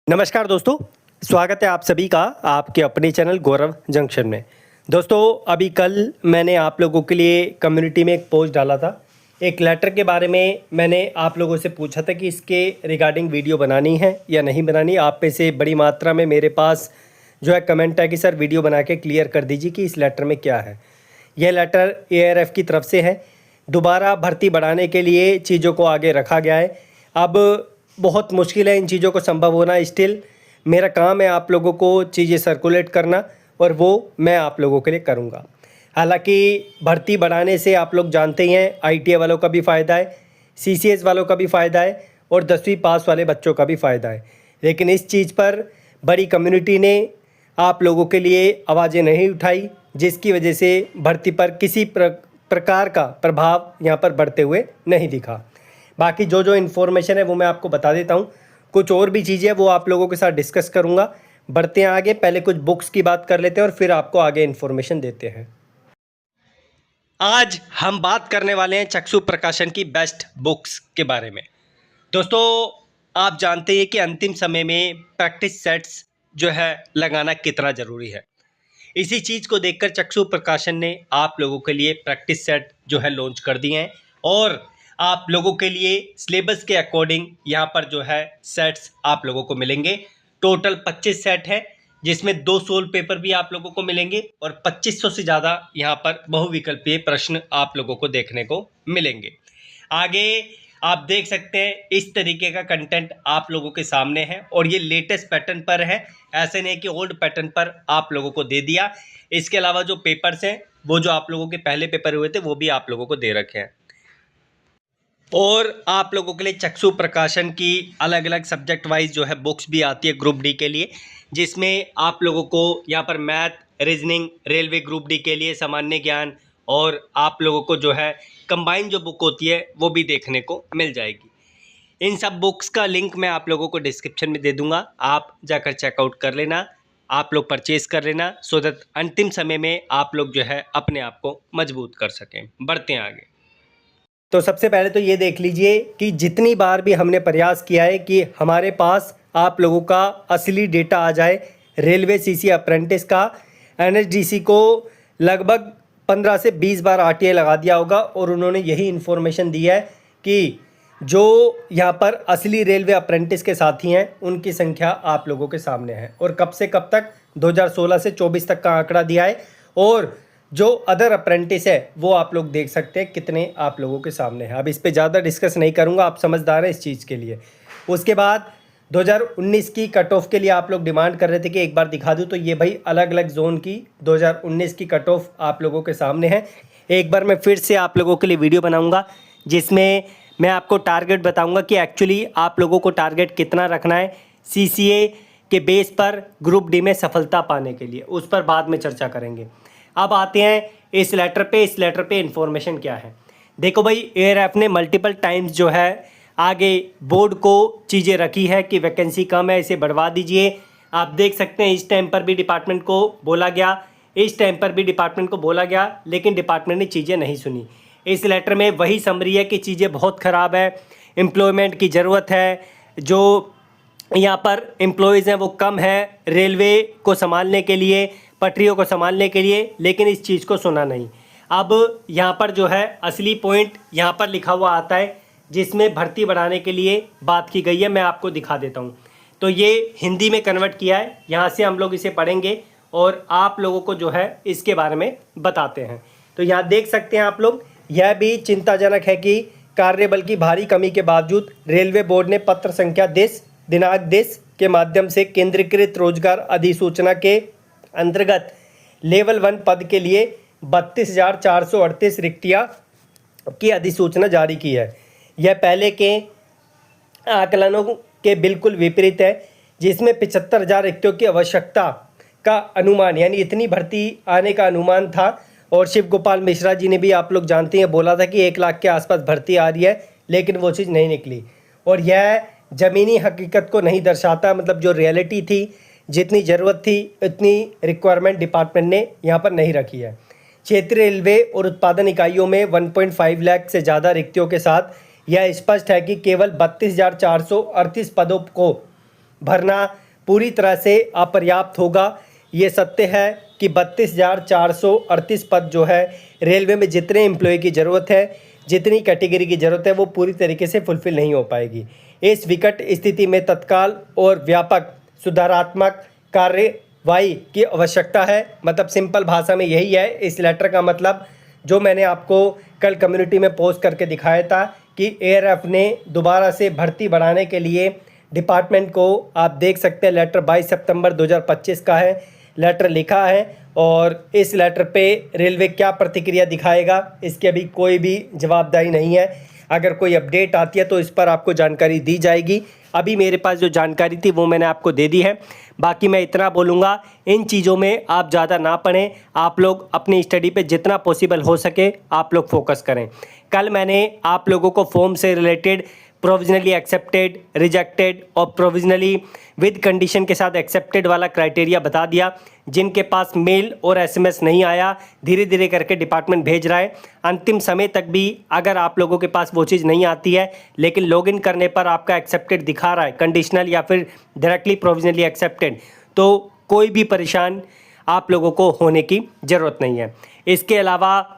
नमस्कार दोस्तों, स्वागत है आप सभी का आपके अपने चैनल गौरव जंक्शन में। दोस्तों अभी कल मैंने आप लोगों के लिए कम्युनिटी में एक पोस्ट डाला था। एक लेटर के बारे में मैंने आप लोगों से पूछा था कि इसके रिगार्डिंग वीडियो बनानी है या नहीं बनानी। आप में से बड़ी मात्रा में मेरे पास जो है कमेंट है कि सर वीडियो बना के क्लियर कर दीजिए कि इस लेटर में क्या है। यह लेटर ARF की तरफ से है। दोबारा भर्ती बढ़ाने के लिए चीज़ों को आगे रखा गया है। अब बहुत मुश्किल है इन चीज़ों को संभव होना। स्टिल मेरा काम है आप लोगों को चीज़ें सर्कुलेट करना और वो मैं आप लोगों के लिए करूँगा। हालांकि भर्ती बढ़ाने से आप लोग जानते ही हैं ITA वालों का भी फ़ायदा है, CCS वालों का भी फ़ायदा है और 10वीं पास वाले बच्चों का भी फ़ायदा है। लेकिन इस चीज़ पर बड़ी कम्युनिटी ने आप लोगों के लिए आवाज़ें नहीं उठाई, जिसकी वजह से भर्ती पर किसी प्रकार का प्रभाव यहाँ पर बढ़ते हुए नहीं दिखा। बाकी जो इन्फॉर्मेशन है वो मैं आपको बता देता हूँ। कुछ और भी चीज़ें वो आप लोगों के साथ डिस्कस करूँगा। बढ़ते हैं आगे, पहले कुछ बुक्स की बात कर लेते हैं और फिर आपको आगे इन्फॉर्मेशन देते हैं। आज हम बात करने वाले हैं चक्षु प्रकाशन की बेस्ट बुक्स के बारे में। दोस्तों आप जानते हैं कि अंतिम समय में प्रैक्टिस सेट्स जो है लगाना कितना ज़रूरी है। इसी चीज़ को देखकर चक्षु प्रकाशन ने आप लोगों के लिए प्रैक्टिस सेट जो है लॉन्च कर दिए हैं और आप लोगों के लिए सिलेबस के अकॉर्डिंग यहाँ पर जो है सेट्स आप लोगों को मिलेंगे। टोटल 25 सेट है, जिसमें 2 सोल पेपर भी आप लोगों को मिलेंगे और 2500 से ज़्यादा यहाँ पर बहुविकल्पीय प्रश्न आप लोगों को देखने को मिलेंगे। आगे आप देख सकते हैं इस तरीके का कंटेंट आप लोगों के सामने है और ये लेटेस्ट पैटर्न पर है। ऐसे नहीं कि ओल्ड पैटर्न पर आप लोगों को दे दिया। इसके अलावा जो पेपर्स हैं वो जो आप लोगों के पहले पेपर हुए थे वो भी आप लोगों को दे रखे हैं। और आप लोगों के लिए चक्षु प्रकाशन की अलग अलग सब्जेक्ट वाइज जो है बुक्स भी आती है ग्रुप डी के लिए, जिसमें आप लोगों को यहाँ पर math, reasoning, railway group D के लिए सामान्य ज्ञान और आप लोगों को जो है कंबाइन जो बुक होती है वो भी देखने को मिल जाएगी। इन सब बुक्स का लिंक मैं आप लोगों को डिस्क्रिप्शन में दे दूंगा, आप जाकर चेकआउट कर लेना, आप लोग परचेज कर लेना, सो दैट अंतिम समय में आप लोग जो है अपने आप को मजबूत कर सकें। बढ़ते हैं आगे। तो सबसे पहले तो ये देख लीजिए कि जितनी बार भी हमने प्रयास किया है कि हमारे पास आप लोगों का असली डेटा आ जाए रेलवे CC अप्रेंटिस का, NSDC को लगभग 15 से 20 बार RTA लगा दिया होगा और उन्होंने यही इन्फॉर्मेशन दी है कि जो यहाँ पर असली रेलवे अप्रेंटिस के साथी हैं उनकी संख्या आप लोगों के सामने है और कब से कब तक 2016 से 24 तक का आंकड़ा दिया है और जो अदर अप्रेंटिस है वो आप लोग देख सकते हैं कितने आप लोगों के सामने है। अब इस पे ज़्यादा डिस्कस नहीं करूँगा, आप समझदार हैं इस चीज़ के लिए। उसके बाद 2019 की कट ऑफ के लिए आप लोग डिमांड कर रहे थे कि एक बार दिखा दूँ, तो ये भाई अलग अलग जोन की 2019 की कट ऑफ आप लोगों के सामने है। एक बार मैं फिर से आप लोगों के लिए वीडियो बनाऊँगा जिसमें मैं आपको टारगेट बताऊँगा कि एक्चुअली आप लोगों को टारगेट कितना रखना है CCA के बेस पर ग्रुप डी में सफलता पाने के लिए, उस पर बाद में चर्चा करेंगे। अब आते हैं इस लेटर पे इन्फॉर्मेशन क्या है। देखो भाई, ARF ने मल्टीपल टाइम्स जो है आगे बोर्ड को चीज़ें रखी है कि वैकेंसी कम है, इसे बढ़वा दीजिए। आप देख सकते हैं इस टाइम पर भी डिपार्टमेंट को बोला गया, इस टाइम पर भी डिपार्टमेंट को बोला गया, लेकिन डिपार्टमेंट ने चीज़ें नहीं सुनी। इस लेटर में वही समरी है कि चीज़ें बहुत ख़राब है, एम्प्लॉयमेंट की ज़रूरत है, जो यहाँ पर एम्प्लॉयज़ हैं वो कम है रेलवे को संभालने के लिए, पटरियों को संभालने के लिए, लेकिन इस चीज़ को सुना नहीं। अब यहाँ पर जो है असली पॉइंट यहाँ पर लिखा हुआ आता है जिसमें भर्ती बढ़ाने के लिए बात की गई है। मैं आपको दिखा देता हूँ। तो ये हिंदी में कन्वर्ट किया है, यहाँ से हम लोग इसे पढ़ेंगे और आप लोगों को जो है इसके बारे में बताते हैं। तो यहाँ देख सकते हैं आप लोग, यह भी चिंताजनक है कि कार्यबल की भारी कमी के बावजूद रेलवे बोर्ड ने पत्र संख्या 10 दिनांक 10 के माध्यम से केंद्रीकृत रोजगार अधिसूचना के अंतर्गत लेवल 1 पद के लिए 32,438 रिक्तियाँ की अधिसूचना जारी की है। यह पहले के आकलनों के बिल्कुल विपरीत है, जिसमें 75,000 रिक्तियों की आवश्यकता का अनुमान, यानी इतनी भर्ती आने का अनुमान था। और शिव गोपाल मिश्रा जी ने भी आप लोग जानते हैं बोला था कि 1 लाख के आसपास भर्ती आ रही है, लेकिन वो चीज़ नहीं निकली और यह ज़मीनी हकीकत को नहीं दर्शाता। मतलब जो रियलिटी थी, जितनी ज़रूरत थी उतनी रिक्वायरमेंट डिपार्टमेंट ने यहाँ पर नहीं रखी है। क्षेत्रीय रेलवे और उत्पादन इकाइयों में 1.5 लाख से ज़्यादा रिक्तियों के साथ यह स्पष्ट है कि केवल 32,438 पदों को भरना पूरी तरह से अपर्याप्त होगा। ये सत्य है कि 32,438 पद जो है रेलवे में जितने एम्प्लॉय की ज़रूरत है, जितनी कैटेगरी की ज़रूरत है, वो पूरी तरीके से फुलफ़िल नहीं हो पाएगी। इस विकट स्थिति में तत्काल और व्यापक सुधारात्मक कार्यवाही की आवश्यकता है। मतलब सिंपल भाषा में यही है इस लेटर का मतलब, जो मैंने आपको कल कम्युनिटी में पोस्ट करके दिखाया था कि एआरएफ ने दोबारा से भर्ती बढ़ाने के लिए डिपार्टमेंट को, आप देख सकते हैं लेटर 22 सितंबर 2025 का है, लेटर लिखा है। और इस लेटर पे रेलवे क्या प्रतिक्रिया दिखाएगा इसकी अभी कोई भी जवाबदारी नहीं है। अगर कोई अपडेट आती है तो इस पर आपको जानकारी दी जाएगी। अभी मेरे पास जो जानकारी थी वो मैंने आपको दे दी है। बाकी मैं इतना बोलूँगा, इन चीज़ों में आप ज़्यादा ना पढ़ें, आप लोग अपनी स्टडी पे जितना पॉसिबल हो सके आप लोग फोकस करें। कल मैंने आप लोगों को फॉर्म से रिलेटेड प्रोविजनली एक्सेप्टेड, रिजेक्टेड और प्रोविजनली विद कंडीशन के साथ एक्सेप्टेड वाला क्राइटेरिया बता दिया। जिनके पास मेल और एसएमएस नहीं आया, धीरे धीरे करके डिपार्टमेंट भेज रहा है। अंतिम समय तक भी अगर आप लोगों के पास वो चीज़ नहीं आती है लेकिन लॉगिन करने पर आपका एक्सेप्टेड दिखा रहा है, कंडीशनल या फिर डायरेक्टली प्रोविजनली एक्सेप्टेड, तो कोई भी परेशान आप लोगों को होने की ज़रूरत नहीं है। इसके अलावा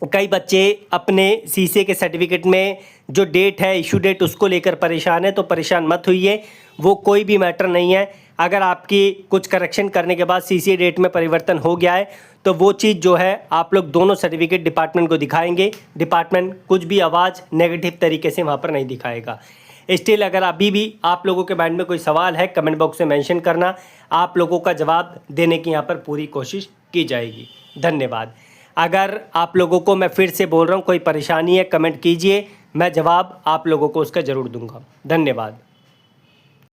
कई बच्चे अपने सीसीए के सर्टिफिकेट में जो डेट है, इशू डेट, उसको लेकर परेशान है, तो परेशान मत होइए, वो कोई भी मैटर नहीं है। अगर आपकी कुछ करेक्शन करने के बाद सीसीए डेट में परिवर्तन हो गया है तो वो चीज़ जो है आप लोग दोनों सर्टिफिकेट डिपार्टमेंट को दिखाएंगे। डिपार्टमेंट कुछ भी आवाज़ नेगेटिव तरीके से वहाँ पर नहीं दिखाएगा। स्टिल अगर अभी भी आप लोगों के माइंड में कोई सवाल है, कमेंट बॉक्स में मेंशन करना, आप लोगों का जवाब देने की यहाँ पर पूरी कोशिश की जाएगी। धन्यवाद। अगर आप लोगों को, मैं फिर से बोल रहा हूँ, कोई परेशानी है कमेंट कीजिए, मैं जवाब आप लोगों को उसका ज़रूर दूंगा। धन्यवाद।